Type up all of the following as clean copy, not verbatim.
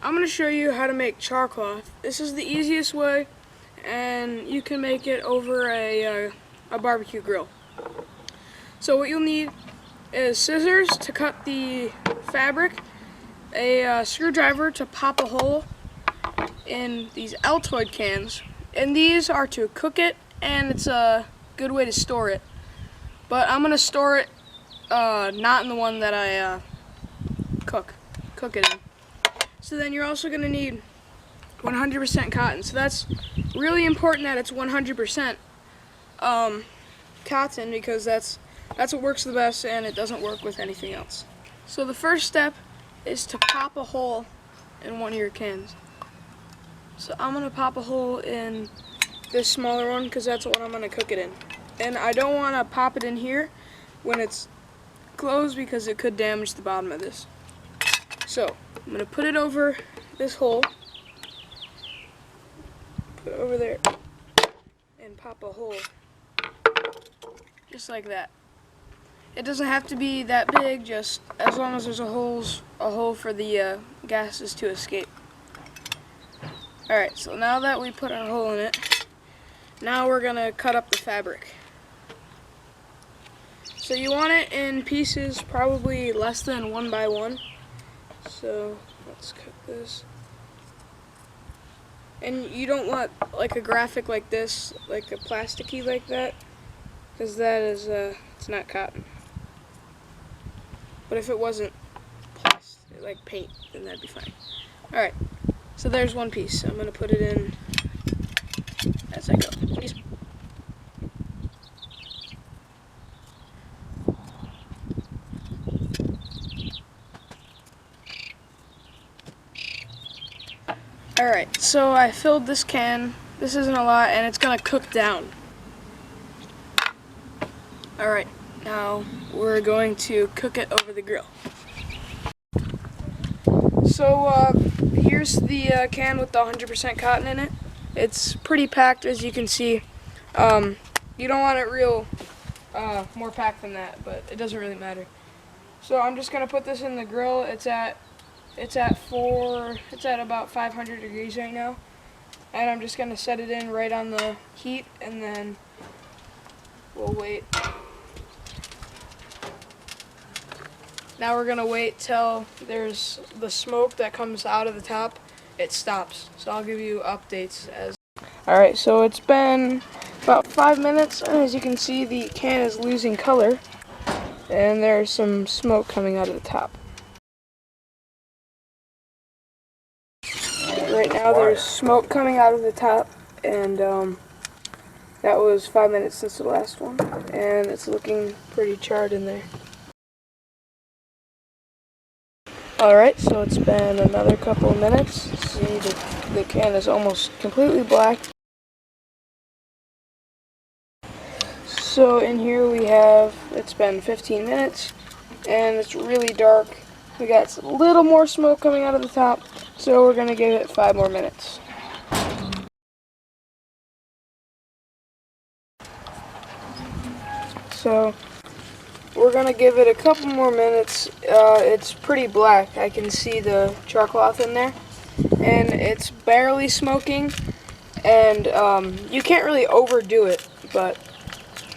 I'm going to show you how to make char cloth. This is the easiest way, and you can make it over a barbecue grill. So what you'll need is scissors to cut the fabric, a screwdriver to pop a hole in these Altoid cans, and these are to cook it, and it's a good way to store it. But I'm going to store it not in the one that I cook it in. So then you're also going to need 100% cotton. So that's really important that it's 100% cotton, because that's what works the best, and it doesn't work with anything else. So the first step is to pop a hole in one of your cans. So I'm going to pop a hole in this smaller one because that's what I'm going to cook it in. And I don't want to pop it in here when it's closed because it could damage the bottom of this. So I'm going to put it over this hole, put it over there, and pop a hole just like that. It doesn't have to be that big, just as long as there's a hole for the gases to escape. Alright, so now that we put our hole in it, now we're going to cut up the fabric. So you want it in pieces probably less than 1 by 1. So let's cut this. And you don't want like a graphic like this, like a plasticky like that, because that is, it's not cotton. But if it wasn't plastic, like paint, then that'd be fine. Alright, so there's one piece. I'm going to put it in as I go. Alright, so I filled this can. This isn't a lot, and it's going to cook down. Alright, now we're going to cook it over the grill. So here's the can with the 100% cotton in it. It's pretty packed, as you can see. You don't want it real more packed than that, but it doesn't really matter. So I'm just going to put this in the grill. It's at about 500 degrees right now, and I'm just going to set it in right on the heat, and then we'll wait. Now we're going to wait till there's the smoke that comes out of the top, it stops. So I'll give you updates as. Alright, so it's been about 5 minutes, and as you can see, the can is losing color, and there's some smoke coming out of the top. Right now there's smoke coming out of the top, and that was 5 minutes since the last one, and it's looking pretty charred in there. Alright, so it's been another couple of minutes. See, the can is almost completely black. So in here we have, it's been 15 minutes, and it's really dark. We got a little more smoke coming out of the top, so we're going to give it 5 more minutes. So we're going to give it a couple more minutes. It's pretty black. I can see the char cloth in there, and it's barely smoking, and you can't really overdo it, but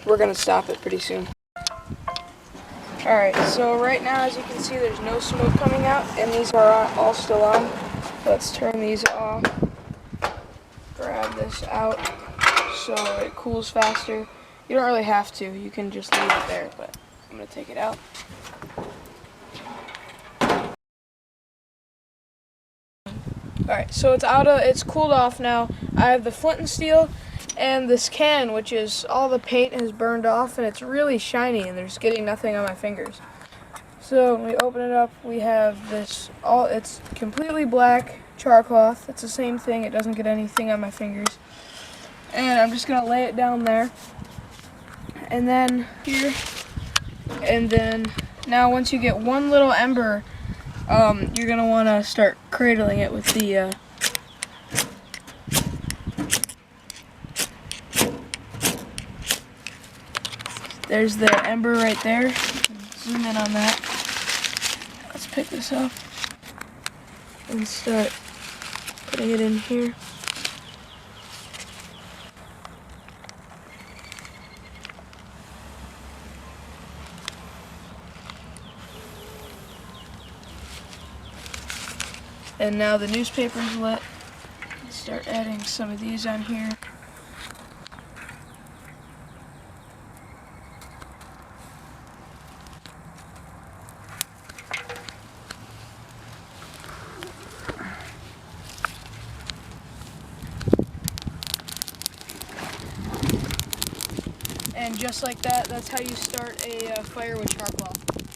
we're going to stop it pretty soon. Alright, so right now, as you can see, there's no smoke coming out, and these are all still on. Let's turn these off, grab this out so it cools faster. You don't really have to, you can just leave it there, but I'm going to take it out. Alright, so it's cooled off now. I have the Flint and steel and this can, which is all the paint has burned off, and it's really shiny, and there's getting nothing on my fingers. So when we open it up, we have this, it's completely black char cloth. It's the same thing, it doesn't get anything on my fingers. And I'm just going to lay it down there. And then here, and then now once you get one little ember, you're going to want to start cradling it with the there's the ember right there. Zoom in on that. Let's pick this up. and start putting it in here. And now the newspaper's lit. Start adding some of these on here. And just like that, that's how you start a fire with char cloth.